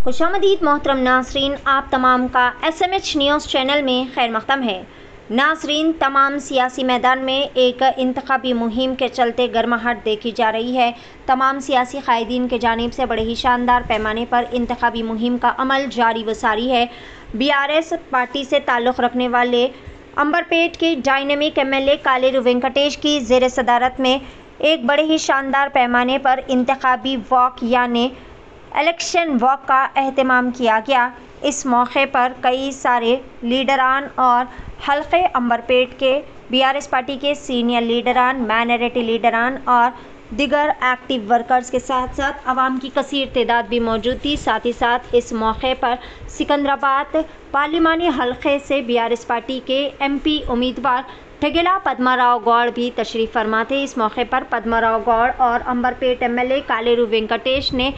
खुशामदीद मोहतरम नासरीन, आप तमाम का SMH न्यूज़ चैनल में खैर मक़दम है। नासरीन, तमाम सियासी मैदान में एक इंतखाबी मुहिम के चलते गर्माहट देखी जा रही है। तमाम सियासी कायदीन के जानिब से बड़े ही शानदार पैमाने पर इंतखाबी मुहिम का अमल जारी व सारी है। BRS पार्टी से ताल्लुक़ रखने वाले अंबरपेट के डायनेमिक MLA कालेरू वेंकटेश की ज़ेर सदारत में एक बड़े ही शानदार पैमाने पर इंतखाबी वॉक यानी इलेक्शन वॉक का एहतमाम किया गया। इस मौके पर कई सारे लीडरान और हल्के अंबरपेट के BRS पार्टी के सीनियर लीडरान, माइनॉरिटी लीडरान और दिगर एक्टिव वर्कर्स के साथ साथ आवाम की कसीर तादाद भी मौजूद थी। साथ ही साथ इस मौके पर सिकंदराबाद पार्लिमानी हल्के से BRS पार्टी के MP उम्मीदवार ठगेला पद्माराव गौड़ भी तशरीफ़ फरमा थे। इस मौके पर पद्माराव गौड़ और अंबरपेट MLA कालेरू वेंकटेश ने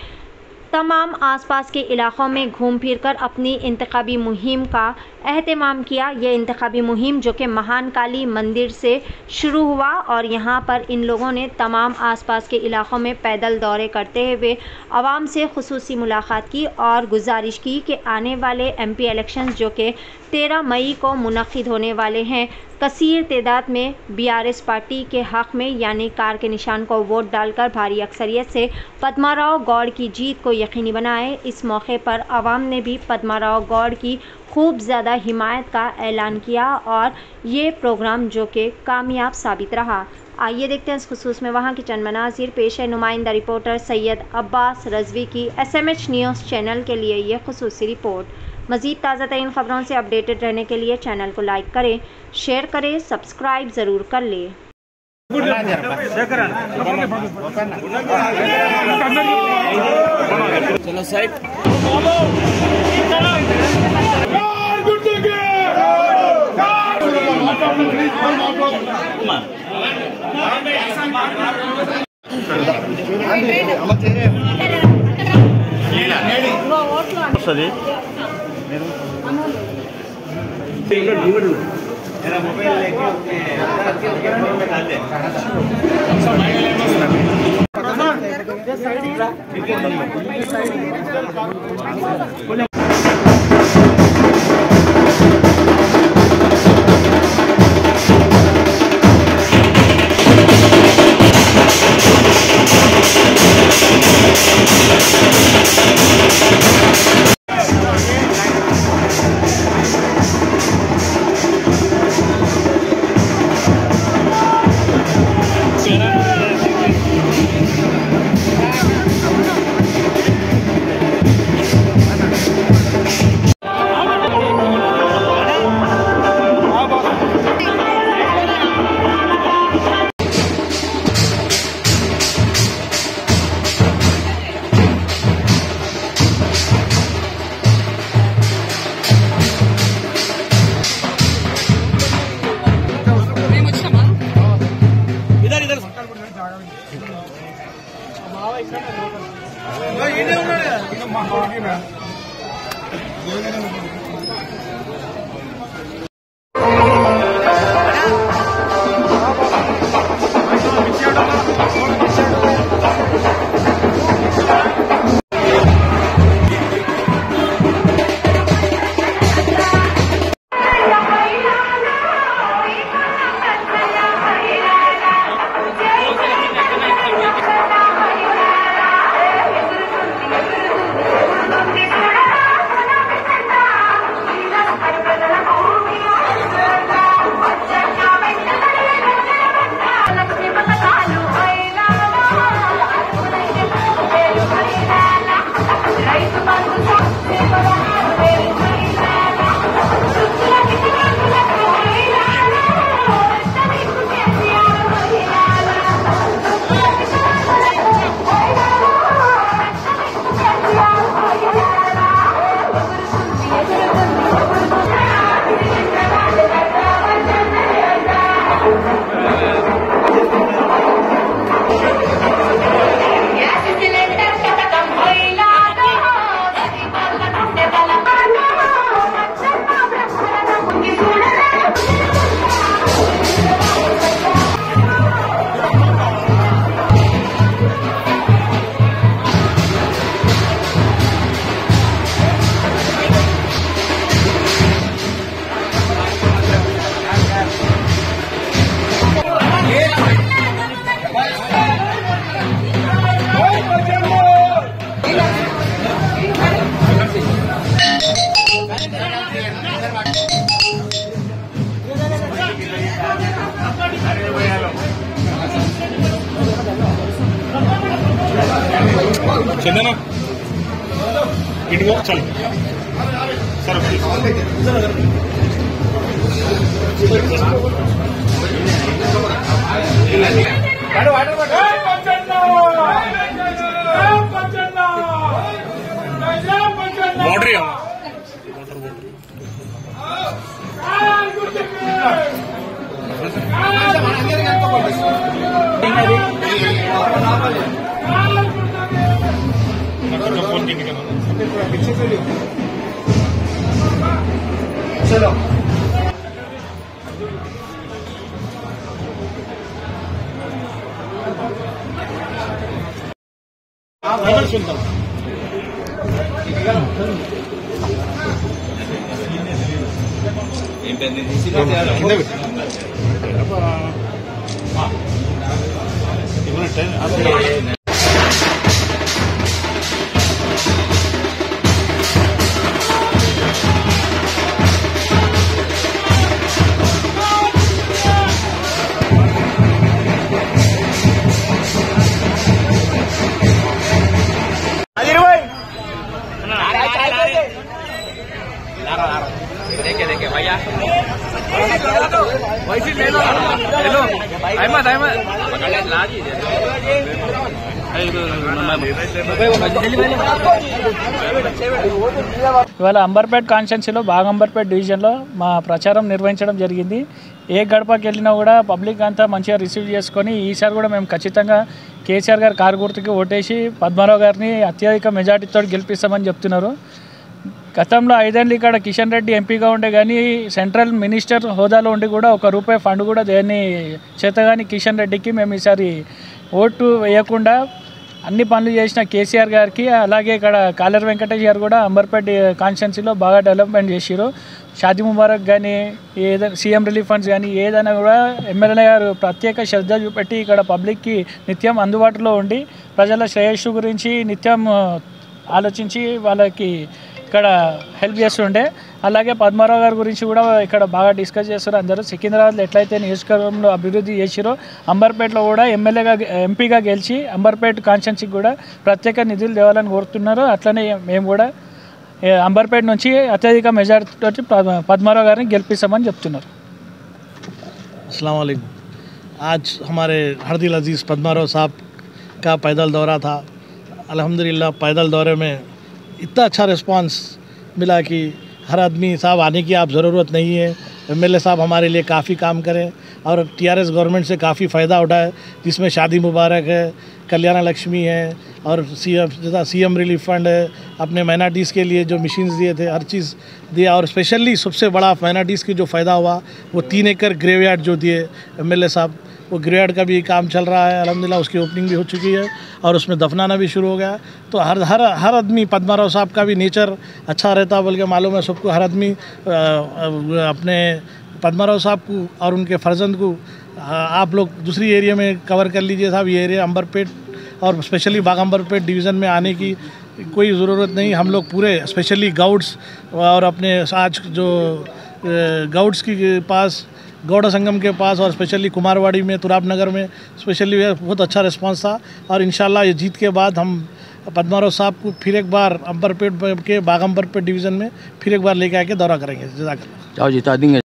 तमाम आसपास के इलाक़ों में घूम फिर कर अपनी इंतखाबी मुहिम का एहतमाम किया। यह इंतखाबी मुहिम जो कि महान काली मंदिर से शुरू हुआ और यहाँ पर इन लोगों ने तमाम आसपास के इलाक़ों में पैदल दौरे करते हुए आवाम से खुसूसी मुलाकात की और गुजारिश की कि आने वाले MP इलेक्शंस जो कि 13 मई को मुनक़िद होने वाले हैं, कसीर तादाद में BRS पार्टी के हक़ में यानी कार के निशान को वोट डालकर भारी अक्सरियत से पद्माराव गौड़ की जीत को यकीनी बनाए। इस मौके पर आवाम ने भी पद्माराव गौड़ की खूब ज़्यादा हिमायत का ऐलान किया और ये प्रोग्राम जो कि कामयाब साबित रहा। आइए देखते हैं इस खुसूस में वहाँ की चंद मनाज़िर। पेश है नुमाइंदा रिपोर्टर सैयद अब्बास रज़वी की SMH न्यूज़ चैनल के लिए ये खुसूसी रिपोर्ट। मज़ीद ताज़ा तरीन ख़बरों से अपडेटेड रहने के लिए चैनल को लाइक करें, शेयर करें, सब्सक्राइब ज़रूर कर लें। चलो साइड मेरा मोबाइल लेके चंदना इटको चल सर बॉर्डर चलो सुनता देखे भैया वैसे ले लो हेलो अहमद लाजी ఇవాళ అంబర్పేట్ కాన్స్టిట్యున్సీలో బాగంబర్పేట్ డివిజన్లో మా ప్రచారం నిర్వహించడం జరిగింది. ఏ గడపకి వెళ్ళినా కూడా పబ్లిక్ అంతా మంచిగా రిసీవ్ చేసుకొని ఈసారి కూడా మేము ఖచ్చితంగా కేసీఆర్ గారు కారు గుర్తుకి ఓటేసి పద్మారావు గారిని అత్యధిక మెజార్టీతో గెలిపిస్తామని చెప్తున్నారు. గతంలో 5 ఏళ్ళు ఇక్కడ కిషన్ రెడ్డి ఎంపీగా ఉండే కానీ సెంట్రల్ మినిస్టర్ హోదాలో ఉండి కూడా ₹1 ఫండ్ కూడా దేన్ని చేతగాని కిషన్ రెడ్డికి మేము ఈసారి ఓటు వేయకుండా అన్ని పనులు చేసిన కేసీఆర్ గారికి, అలాగే ఇక్కడ కాలేరు వెంకటేష్ గారు కూడా అంబర్పేట్ కాన్స్టిట్యున్సీలో బాగా డెవలప్మెంట్ చేసిరు. షాదీ ముబారక్ కానీ ఏదైనా సీఎం రిలీఫ్ ఫండ్స్ కానీ ఏదైనా కూడా ఎమ్మెల్యే గారు ప్రత్యేక శ్రద్ధ చూపెట్టి ఇక్కడ పబ్లిక్కి నిత్యం అందుబాటులో ఉండి ప్రజల శ్రేయస్సు గురించి నిత్యం ఆలోచించి వాళ్ళకి ఇక్కడ హెల్ప్ చేస్తుండే. అలాగే పద్మారావు గారి గురించి కూడా ఇక్కడ బాగా డిస్కస్ చేస్తారు అందరూ. సికింద్రాబాద్లో ఎట్లయితే నియోజకవర్గంలో అభివృద్ధి చేసిరో అంబర్పేటలో కూడా ఎంపీగా గెలిచి అంబర్పేట్ కాన్స్టిట్యున్సీకి కూడా ప్రత్యేక నిధులు తేవాలని కోరుతున్నారు. అట్లనే మేము కూడా అంబర్పేట నుంచి అత్యధిక మెజారిటీతో పద్మారావు గారిని గెలిపిస్తామని చెప్తున్నారు. अस्सलाम वालेकुम। आज हमारे हरदिल अजीज़ पद्माराव साहब का पैदल दौरा था। अल्हम्दुलिल्लाह पैदल दौरे में इतना अच्छा रिस्पांस मिला कि हर आदमी साहब आने की आप ज़रूरत नहीं है, एमएलए साहब हमारे लिए काफ़ी काम करें और टीआरएस गवर्नमेंट से काफ़ी फ़ायदा उठाए, जिसमें शादी मुबारक है, कल्याण लक्ष्मी है और सीएम रिलीफ फंड है, अपने माइनॉरिटीज़ के लिए जो मशीन्स दिए थे हर चीज़ दिया। और स्पेशली सबसे बड़ा माइनॉरिटीज़ की जो फ़ायदा हुआ वो 3 एकड़ ग्रेवयार्ड जो दिए एमएलए साहब, वो ग्रेवयार्ड का भी काम चल रहा है अल्हम्दुलिल्लाह, उसकी ओपनिंग भी हो चुकी है और उसमें दफनाना भी शुरू हो गया। तो हर आदमी पद्माराव साहब का भी नेचर अच्छा रहता बल्कि मालूम है सबको। हर आदमी अपने पद्माराव साहब को और उनके फर्जंद को आप लोग दूसरी एरिया में कवर कर लीजिए साहब। ये एरिया अंबरपेट और स्पेशली बागंबरपेट डिवीज़न में आने की कोई ज़रूरत नहीं। हम लोग पूरे स्पेशली गाउड्स और अपने आज जो गाउड्स के पास गौड़ा संगम के पास और स्पेशली कुमारवाड़ी में तुराब नगर में स्पेशली बहुत अच्छा रिस्पांस था। और इंशाल्लाह ये जीत के बाद हम पद्माराव साहब को फिर एक बार अंबरपेट के बागंबरपेट डिवीज़न में फिर एक बार लेके आके दौरा करेंगे। जज़ाकल्लाह। जिता देंगे।